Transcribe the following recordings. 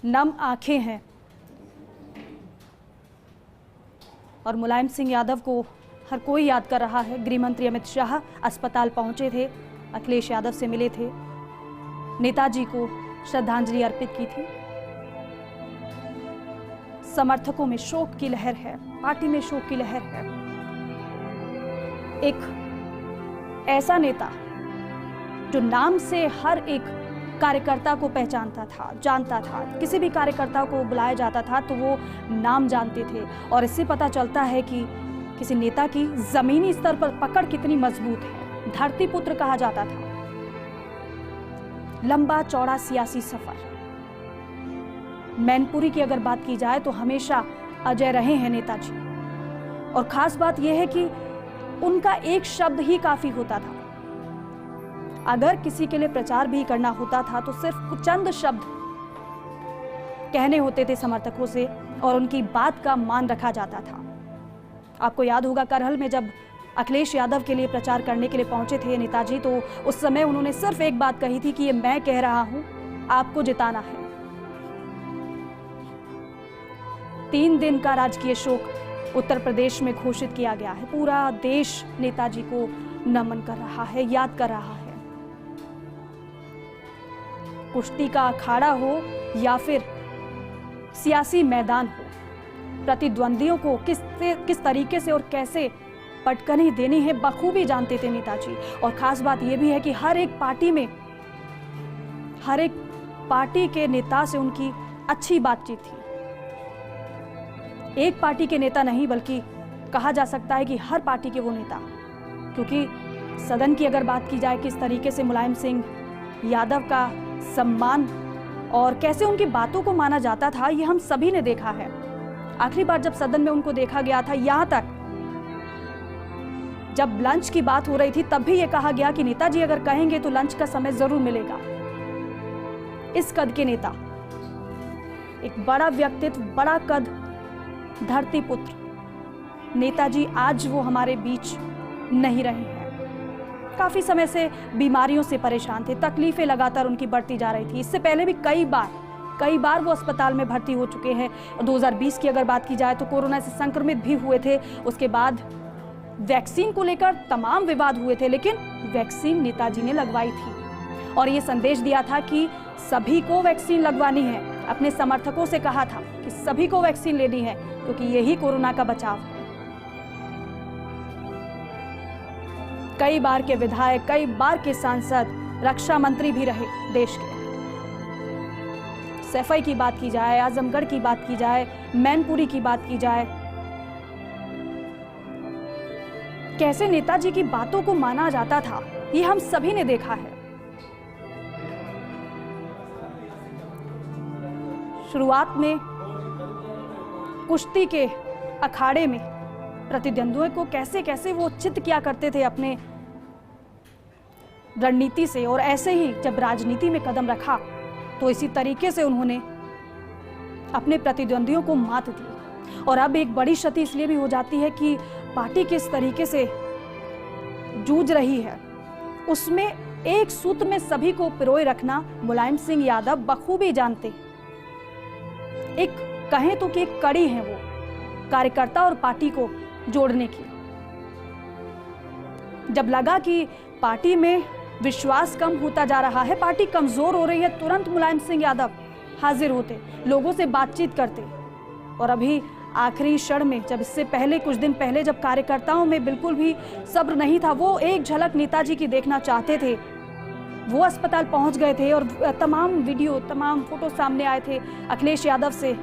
नम आंखें हैं और मुलायम सिंह यादव को हर कोई याद कर रहा है। गृह मंत्री अमित शाह अस्पताल पहुंचे थे, अखिलेश यादव से मिले थे, नेताजी को श्रद्धांजलि अर्पित की थी। समर्थकों में शोक की लहर है, पार्टी में शोक की लहर है। एक ऐसा नेता जो नाम से हर एक कार्यकर्ता को पहचानता था, जानता था, किसी भी कार्यकर्ता को बुलाया जाता था तो वो नाम जानते थे। और इससे पता चलता है कि किसी नेता की जमीनी स्तर पर पकड़ कितनी मजबूत है। धरती पुत्र कहा जाता था। लंबा चौड़ा सियासी सफर। मैनपुरी की अगर बात की जाए तो हमेशा अजय रहे हैं नेताजी। और खास बात यह है कि उनका एक शब्द ही काफी होता था। अगर किसी के लिए प्रचार भी करना होता था तो सिर्फ चंद शब्द कहने होते थे समर्थकों से और उनकी बात का मान रखा जाता था। आपको याद होगा करहल में जब अखिलेश यादव के लिए प्रचार करने के लिए पहुंचे थे नेताजी, तो उस समय उन्होंने सिर्फ एक बात कही थी कि ये मैं कह रहा हूं, आपको जिताना है। 3 दिन का राजकीय शोक उत्तर प्रदेश में घोषित किया गया है। पूरा देश नेताजी को नमन कर रहा है, याद कर रहा है। कुश्ती का अखाड़ा हो या फिर सियासी मैदान हो, प्रतिद्वंदियों को किस तरीके से और कैसे पटकनी देनी है बखूबी जानते थे नेताजी। और खास बात यह भी है कि हर एक पार्टी के नेता से उनकी अच्छी बातचीत थी। एक पार्टी के नेता नहीं बल्कि कहा जा सकता है कि हर पार्टी के वो नेता। क्योंकि सदन की अगर बात की जाए किस तरीके से मुलायम सिंह यादव का सम्मान और कैसे उनकी बातों को माना जाता था, ये हम सभी ने देखा है। आखिरी बार जब सदन में उनको देखा गया था, यहां तक जब लंच की बात हो रही थी तब भी ये कहा गया कि नेताजी अगर कहेंगे तो लंच का समय जरूर मिलेगा। इस कद के नेता, एक बड़ा व्यक्तित्व, बड़ा कद, धरती पुत्र नेताजी आज वो हमारे बीच नहीं रहे हैं। काफी समय से बीमारियों से परेशान थे, तकलीफें लगातार उनकी बढ़ती जा रही थी। इससे पहले भी कई बार वो अस्पताल में भर्ती हो चुके हैं। 2020 की अगर बात की जाए तो कोरोना से संक्रमित भी हुए थे। उसके बाद वैक्सीन को लेकर तमाम विवाद हुए थे, लेकिन वैक्सीन नेताजी ने लगवाई थी और ये संदेश दिया था कि सभी को वैक्सीन लगवानी है। अपने समर्थकों से कहा था कि सभी को वैक्सीन लेनी है क्योंकि यही कोरोना का बचाव है। कई बार के विधायक, कई बार के सांसद, रक्षा मंत्री भी रहे देश के। सैफई की बात की जाए, आजमगढ़ की बात की जाए, मैनपुरी की बात की जाए, कैसे नेताजी की बातों को माना जाता था, ये हम सभी ने देखा है। शुरुआत में कुश्ती के अखाड़े में प्रतिद्वंदियों को कैसे कैसे वो चित किया करते थे अपने रणनीति से, और ऐसे ही जब राजनीति में कदम रखा तो इसी तरीके से उन्होंने अपने प्रतिद्वंदियों को मात दी। और अब एक बड़ी क्षति इसलिए भी हो जाती है कि पार्टी किस तरीके से जूझ रही है, उसमें एक सूत्र में सभी को पिरोए रखना मुलायम सिंह यादव बखूबी जानते। एक कहें तो कि एक कड़ी है वो कार्यकर्ता और पार्टी को जोड़ने की। जब लगा कि पार्टी में विश्वास कम होता जा रहा है, पार्टी कमजोर हो रही है, तुरंत मुलायम सिंह यादव हाजिर होते, लोगों से बातचीत करते। और अभी आखिरी क्षण में, जब इससे पहले कुछ दिन पहले जब कार्यकर्ताओं में बिल्कुल भी सब्र नहीं था, वो एक झलक नेताजी की देखना चाहते थे, वो अस्पताल पहुंच गए थे और तमाम वीडियो, तमाम फोटो सामने आए थे। अखिलेश यादव से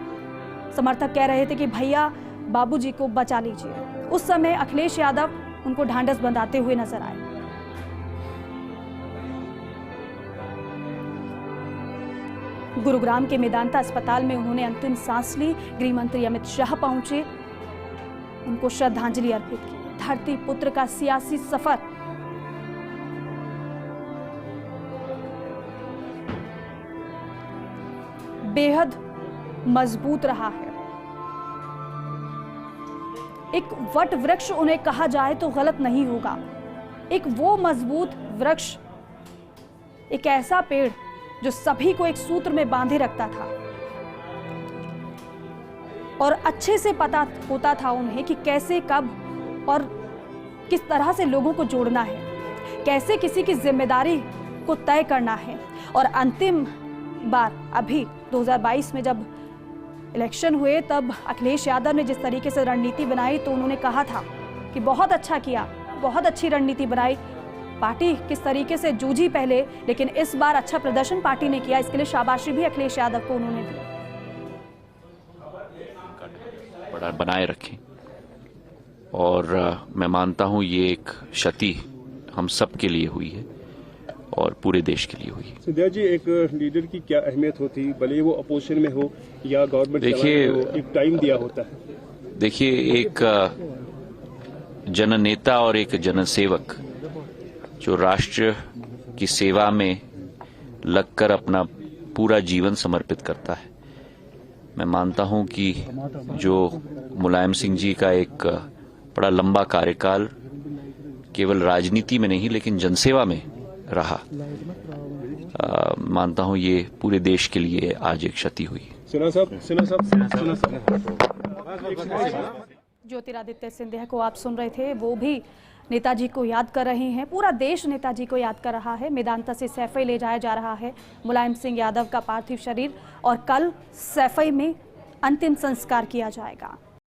समर्थक कह रहे थे कि भैया बाबूजी को बचा लीजिए। उस समय अखिलेश यादव उनको ढांढस बंधाते हुए नजर आए। गुरुग्राम के मेदांता अस्पताल में उन्होंने अंतिम सांस ली। गृह मंत्री अमित शाह पहुंचे, उनको श्रद्धांजलि अर्पित की। धरती पुत्र का सियासी सफर बेहद मजबूत रहा है। एक वट वृक्ष उन्हें कहा जाए तो गलत नहीं होगा। एक वो मजबूत वृक्ष, एक ऐसा पेड़ जो सभी को एक सूत्र में बांधे रखता था। और अच्छे से पता होता था उन्हें कि कैसे, कब और किस तरह से लोगों को जोड़ना है, कैसे किसी की जिम्मेदारी को तय करना है। और अंतिम बार अभी 2022 में जब इलेक्शन हुए तब अखिलेश यादव ने जिस तरीके से रणनीति बनाई तो उन्होंने कहा था कि बहुत अच्छा किया, बहुत अच्छी रणनीति बनाई, पार्टी किस तरीके से जूझी पहले, लेकिन इस बार अच्छा प्रदर्शन पार्टी ने किया, इसके लिए शाबाशी भी अखिलेश यादव को उन्होंने दी। बनाए रखें और मैं मानता हूं ये एक क्षति हम सब के लिए हुई है और पूरे देश के लिए हुई है। सिंधिया जी, एक लीडर की क्या अहमियत होती, भले वो अपोजिशन में हो या गवर्नमेंट, देखिए एक टाइम दिया होता है। देखिए, एक जननेता और एक जनसेवक जो राष्ट्र की सेवा में लगकर अपना पूरा जीवन समर्पित करता है, मैं मानता हूं कि जो मुलायम सिंह जी का एक बड़ा लंबा कार्यकाल केवल राजनीति में नहीं लेकिन जनसेवा में रहा, मानता हूं ये पूरे देश के लिए आज एक क्षति हुई। ज्योतिरादित्य सिंधिया को आप सुन रहे थे, वो भी नेताजी को याद कर रहे हैं। पूरा देश नेताजी को याद कर रहा है। मेदांता से सैफई ले जाया जा रहा है मुलायम सिंह यादव का पार्थिव शरीर और कल सैफई में अंतिम संस्कार किया जाएगा।